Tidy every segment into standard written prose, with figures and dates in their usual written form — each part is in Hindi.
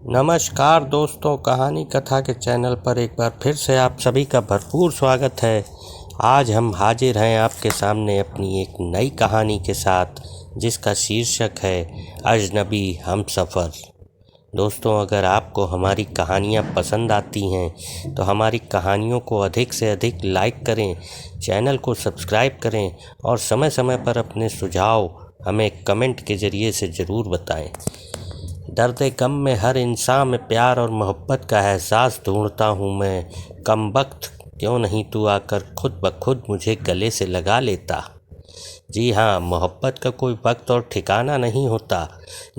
नमस्कार दोस्तों, कहानी कथा के चैनल पर एक बार फिर से आप सभी का भरपूर स्वागत है। आज हम हाजिर हैं आपके सामने अपनी एक नई कहानी के साथ, जिसका शीर्षक है अजनबी हमसफ़र। दोस्तों, अगर आपको हमारी कहानियाँ पसंद आती हैं तो हमारी कहानियों को अधिक से अधिक लाइक करें, चैनल को सब्सक्राइब करें और समय समय पर अपने सुझाव हमें कमेंट के ज़रिए से ज़रूर बताएं। दर्द गम में हर इंसान में प्यार और मोहब्बत का एहसास ढूंढता हूँ मैं। कमबख्त क्यों नहीं तू आकर खुद ब खुद मुझे गले से लगा लेता। जी हाँ, मोहब्बत का कोई वक्त और ठिकाना नहीं होता।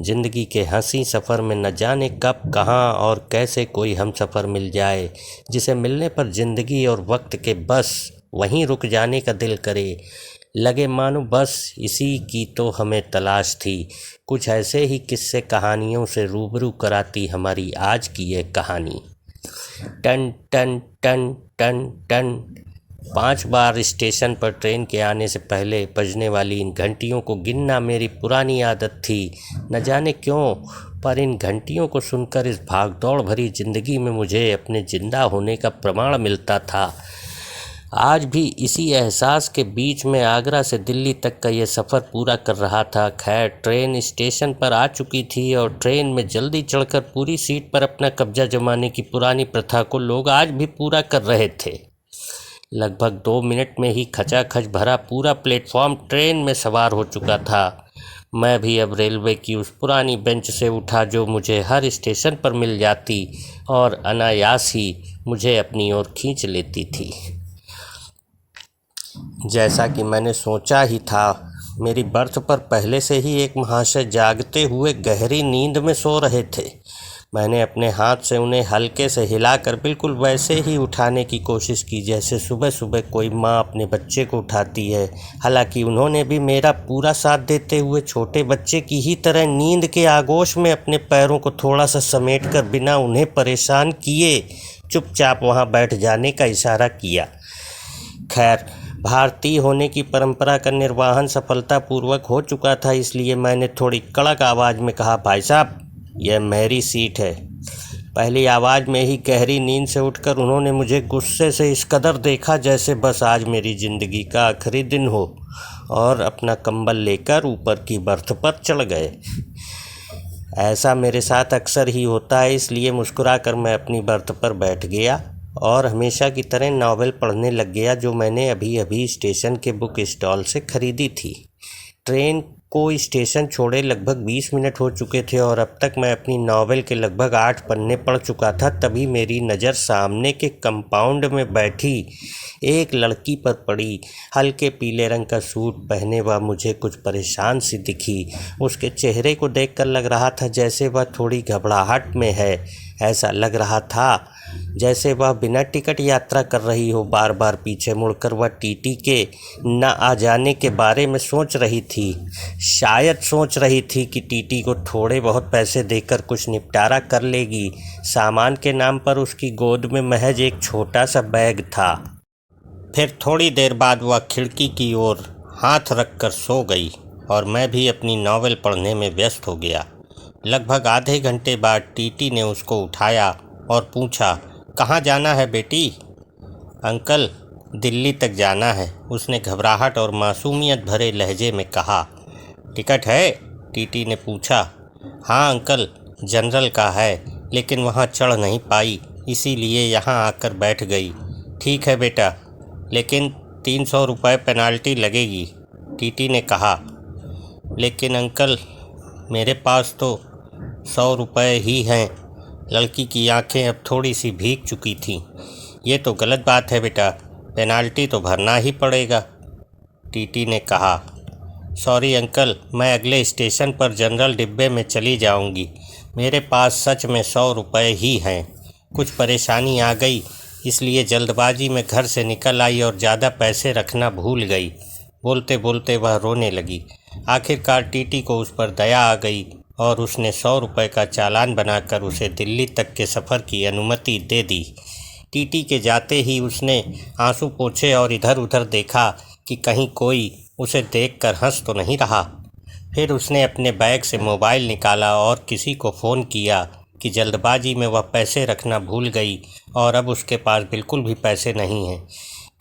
ज़िंदगी के हंसी सफ़र में न जाने कब, कहाँ और कैसे कोई हम सफ़र मिल जाए, जिसे मिलने पर ज़िंदगी और वक्त के बस वहीं रुक जाने का दिल करे। लगे मानो बस इसी की तो हमें तलाश थी। कुछ ऐसे ही किस्से कहानियों से रूबरू कराती हमारी आज की ये कहानी। टन टन टन टन टन 5 बार स्टेशन पर ट्रेन के आने से पहले बजने वाली इन घंटियों को गिनना मेरी पुरानी आदत थी। न जाने क्यों, पर इन घंटियों को सुनकर इस भागदौड़ भरी ज़िंदगी में मुझे अपने ज़िंदा होने का प्रमाण मिलता था। आज भी इसी एहसास के बीच में आगरा से दिल्ली तक का ये सफ़र पूरा कर रहा था। खैर, ट्रेन स्टेशन पर आ चुकी थी और ट्रेन में जल्दी चढ़कर पूरी सीट पर अपना कब्जा जमाने की पुरानी प्रथा को लोग आज भी पूरा कर रहे थे। लगभग 2 मिनट में ही खचाखच भरा पूरा प्लेटफॉर्म ट्रेन में सवार हो चुका था। मैं भी अब रेलवे की उस पुरानी बेंच से उठा जो मुझे हर स्टेशन पर मिल जाती और अनायास ही मुझे अपनी ओर खींच लेती थी। जैसा कि मैंने सोचा ही था, मेरी बर्थ पर पहले से ही एक महाशय जागते हुए गहरी नींद में सो रहे थे। मैंने अपने हाथ से उन्हें हल्के से हिलाकर बिल्कुल वैसे ही उठाने की कोशिश की जैसे सुबह सुबह कोई माँ अपने बच्चे को उठाती है। हालांकि उन्होंने भी मेरा पूरा साथ देते हुए छोटे बच्चे की ही तरह नींद के आगोश में अपने पैरों को थोड़ा सा समेटकर बिना उन्हें परेशान किए चुपचाप वहाँ बैठ जाने का इशारा किया। खैर, भारतीय होने की परंपरा का निर्वहन सफलतापूर्वक हो चुका था, इसलिए मैंने थोड़ी कड़क आवाज़ में कहा, भाई साहब, यह मेरी सीट है। पहली आवाज़ में ही गहरी नींद से उठकर उन्होंने मुझे गुस्से से इस कदर देखा जैसे बस आज मेरी ज़िंदगी का आखिरी दिन हो, और अपना कंबल लेकर ऊपर की बर्थ पर चढ़ गए। ऐसा मेरे साथ अक्सर ही होता है, इसलिए मुस्कुराकर मैं अपनी बर्थ पर बैठ गया और हमेशा की तरह नावल पढ़ने लग गया जो मैंने अभी अभी स्टेशन के बुक स्टॉल से ख़रीदी थी। ट्रेन को स्टेशन छोड़े लगभग 20 मिनट हो चुके थे और अब तक मैं अपनी नावल के लगभग 8 पन्ने पढ़ चुका था। तभी मेरी नज़र सामने के कंपाउंड में बैठी एक लड़की पर पड़ी। हल्के पीले रंग का सूट पहने वह मुझे कुछ परेशान सी दिखी। उसके चेहरे को देखकर लग रहा था जैसे वह थोड़ी घबराहट में है। ऐसा लग रहा था जैसे वह बिना टिकट यात्रा कर रही हो। बार बार पीछे मुड़कर वह टीटी के न आ जाने के बारे में सोच रही थी। शायद सोच रही थी कि टीटी को थोड़े बहुत पैसे देकर कुछ निपटारा कर लेगी। सामान के नाम पर उसकी गोद में महज एक छोटा सा बैग था। फिर थोड़ी देर बाद वह खिड़की की ओर हाथ रखकर सो गई और मैं भी अपनी नावल पढ़ने में व्यस्त हो गया। लगभग आधे घंटे बाद टीटी ने उसको उठाया और पूछा, कहाँ जाना है बेटी? अंकल, दिल्ली तक जाना है, उसने घबराहट और मासूमियत भरे लहजे में कहा। टिकट है? टीटी ने पूछा। हाँ अंकल, जनरल का है, लेकिन वहाँ चढ़ नहीं पाई, इसीलिए यहाँ आकर बैठ गई। ठीक है बेटा, लेकिन 300 रुपये पेनाल्टी लगेगी, टीटी ने कहा। लेकिन अंकल, मेरे पास तो 100 रुपये ही हैं। लड़की की आंखें अब थोड़ी सी भीग चुकी थीं। ये तो गलत बात है बेटा, पेनाल्टी तो भरना ही पड़ेगा, टीटी ने कहा। सॉरी अंकल, मैं अगले स्टेशन पर जनरल डिब्बे में चली जाऊंगी। मेरे पास सच में 100 रुपये ही हैं। कुछ परेशानी आ गई, इसलिए जल्दबाजी में घर से निकल आई और ज़्यादा पैसे रखना भूल गई। बोलते बोलते वह रोने लगी। आखिरकार टीटी को उस पर दया आ गई और उसने 100 रुपये का चालान बनाकर उसे दिल्ली तक के सफ़र की अनुमति दे दी। टीटी के जाते ही उसने आंसू पोंछे और इधर उधर देखा कि कहीं कोई उसे देखकर हंस तो नहीं रहा। फिर उसने अपने बैग से मोबाइल निकाला और किसी को फ़ोन किया कि जल्दबाजी में वह पैसे रखना भूल गई और अब उसके पास बिल्कुल भी पैसे नहीं हैं।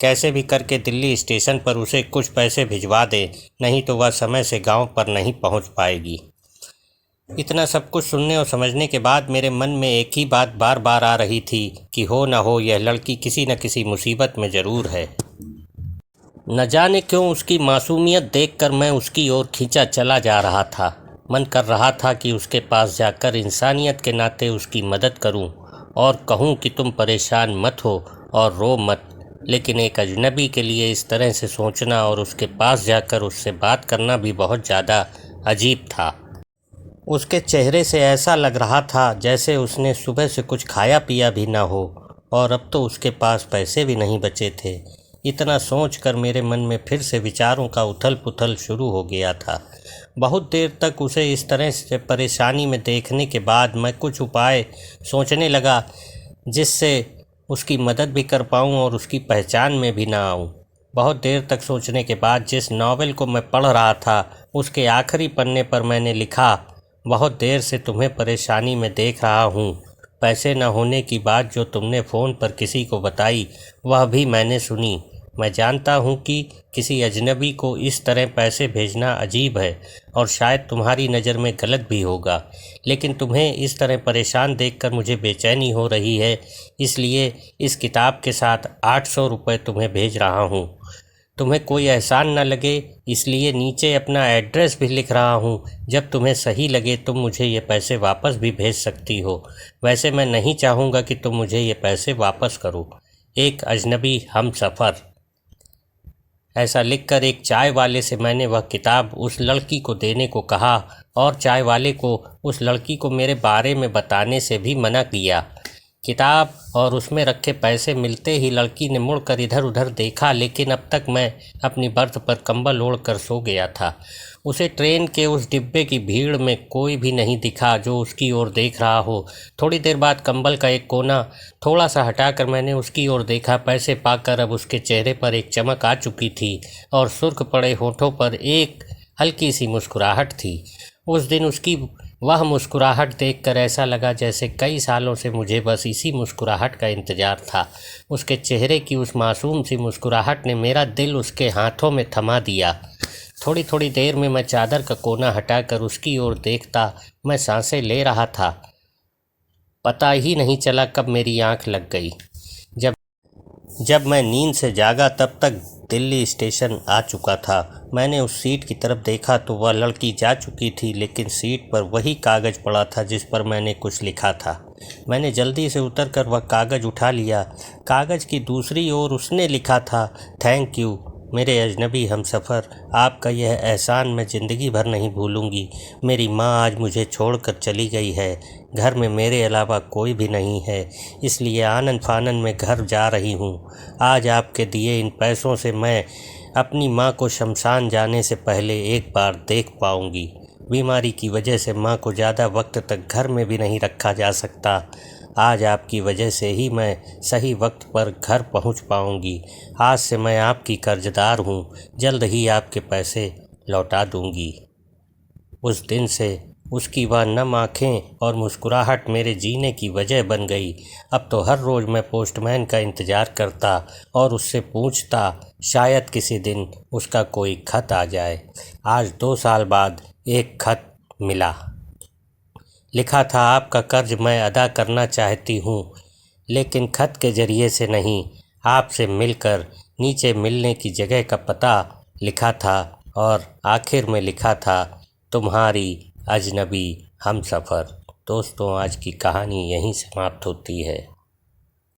कैसे भी करके दिल्ली स्टेशन पर उसे कुछ पैसे भिजवा दे, नहीं तो वह समय से गांव पर नहीं पहुंच पाएगी। इतना सब कुछ सुनने और समझने के बाद मेरे मन में एक ही बात बार बार आ रही थी कि हो न हो यह लड़की किसी न किसी मुसीबत में ज़रूर है। न जाने क्यों उसकी मासूमियत देखकर मैं उसकी ओर खींचा चला जा रहा था। मन कर रहा था कि उसके पास जाकर इंसानियत के नाते उसकी मदद करूं और कहूं कि तुम परेशान मत हो और रो मत, लेकिन एक अजनबी के लिए इस तरह से सोचना और उसके पास जाकर उससे बात करना भी बहुत ज़्यादा अजीब था। उसके चेहरे से ऐसा लग रहा था जैसे उसने सुबह से कुछ खाया पिया भी ना हो और अब तो उसके पास पैसे भी नहीं बचे थे। इतना सोचकर मेरे मन में फिर से विचारों का उथल पुथल शुरू हो गया था। बहुत देर तक उसे इस तरह से परेशानी में देखने के बाद मैं कुछ उपाय सोचने लगा जिससे उसकी मदद भी कर पाऊँ और उसकी पहचान में भी ना आऊँ। बहुत देर तक सोचने के बाद जिस नावल को मैं पढ़ रहा था उसके आखिरी पन्ने पर मैंने लिखा, बहुत देर से तुम्हें परेशानी में देख रहा हूँ। पैसे न होने की बात जो तुमने फ़ोन पर किसी को बताई वह भी मैंने सुनी। मैं जानता हूँ कि किसी अजनबी को इस तरह पैसे भेजना अजीब है और शायद तुम्हारी नज़र में गलत भी होगा, लेकिन तुम्हें इस तरह परेशान देखकर मुझे बेचैनी हो रही है, इसलिए इस किताब के साथ 800 रुपये तुम्हें भेज रहा हूँ। तुम्हें कोई एहसान न लगे इसलिए नीचे अपना एड्रेस भी लिख रहा हूँ। जब तुम्हें सही लगे तुम मुझे ये पैसे वापस भी भेज सकती हो। वैसे मैं नहीं चाहूँगा कि तुम मुझे ये पैसे वापस करो। एक अजनबी हम सफ़र। ऐसा लिखकर एक चाय वाले से मैंने वह किताब उस लड़की को देने को कहा और चाय वाले को उस लड़की को मेरे बारे में बताने से भी मना किया। किताब और उसमें रखे पैसे मिलते ही लड़की ने मुड़कर इधर उधर देखा, लेकिन अब तक मैं अपनी बर्थ पर कंबल ओढ़कर सो गया था। उसे ट्रेन के उस डिब्बे की भीड़ में कोई भी नहीं दिखा जो उसकी ओर देख रहा हो। थोड़ी देर बाद कंबल का एक कोना थोड़ा सा हटाकर मैंने उसकी ओर देखा। पैसे पाकर अब उसके चेहरे पर एक चमक आ चुकी थी और सुर्ख पड़े होठों पर एक हल्की सी मुस्कुराहट थी। उस दिन उसकी वह मुस्कुराहट देखकर ऐसा लगा जैसे कई सालों से मुझे बस इसी मुस्कुराहट का इंतज़ार था। उसके चेहरे की उस मासूम सी मुस्कुराहट ने मेरा दिल उसके हाथों में थमा दिया। थोड़ी थोड़ी देर में मैं चादर का कोना हटाकर उसकी ओर देखता। मैं सांसें ले रहा था। पता ही नहीं चला कब मेरी आंख लग गई। जब मैं नींद से जागा तब तक दिल्ली स्टेशन आ चुका था। मैंने उस सीट की तरफ देखा तो वह लड़की जा चुकी थी, लेकिन सीट पर वही कागज़ पड़ा था जिस पर मैंने कुछ लिखा था। मैंने जल्दी से उतरकर वह कागज़ उठा लिया। कागज़ की दूसरी ओर उसने लिखा था, थैंक यू मेरे अजनबी हमसफ़र, आपका यह एहसान मैं ज़िंदगी भर नहीं भूलूंगी। मेरी माँ आज मुझे छोड़कर चली गई है। घर में मेरे अलावा कोई भी नहीं है, इसलिए आनन फानन में घर जा रही हूँ। आज आपके दिए इन पैसों से मैं अपनी माँ को शमशान जाने से पहले एक बार देख पाऊँगी। बीमारी की वजह से माँ को ज़्यादा वक्त तक घर में भी नहीं रखा जा सकता। आज आपकी वजह से ही मैं सही वक्त पर घर पहुंच पाऊंगी। आज से मैं आपकी कर्जदार हूं। जल्द ही आपके पैसे लौटा दूंगी। उस दिन से उसकी वह नम आँखें और मुस्कुराहट मेरे जीने की वजह बन गई। अब तो हर रोज़ मैं पोस्टमैन का इंतज़ार करता और उससे पूछता, शायद किसी दिन उसका कोई खत आ जाए। आज 2 साल बाद एक खत मिला। लिखा था, आपका कर्ज मैं अदा करना चाहती हूँ, लेकिन खत के ज़रिए से नहीं, आपसे मिलकर। नीचे मिलने की जगह का पता लिखा था और आखिर में लिखा था, तुम्हारी अजनबी हमसफ़र। दोस्तों, आज की कहानी यहीं समाप्त होती है।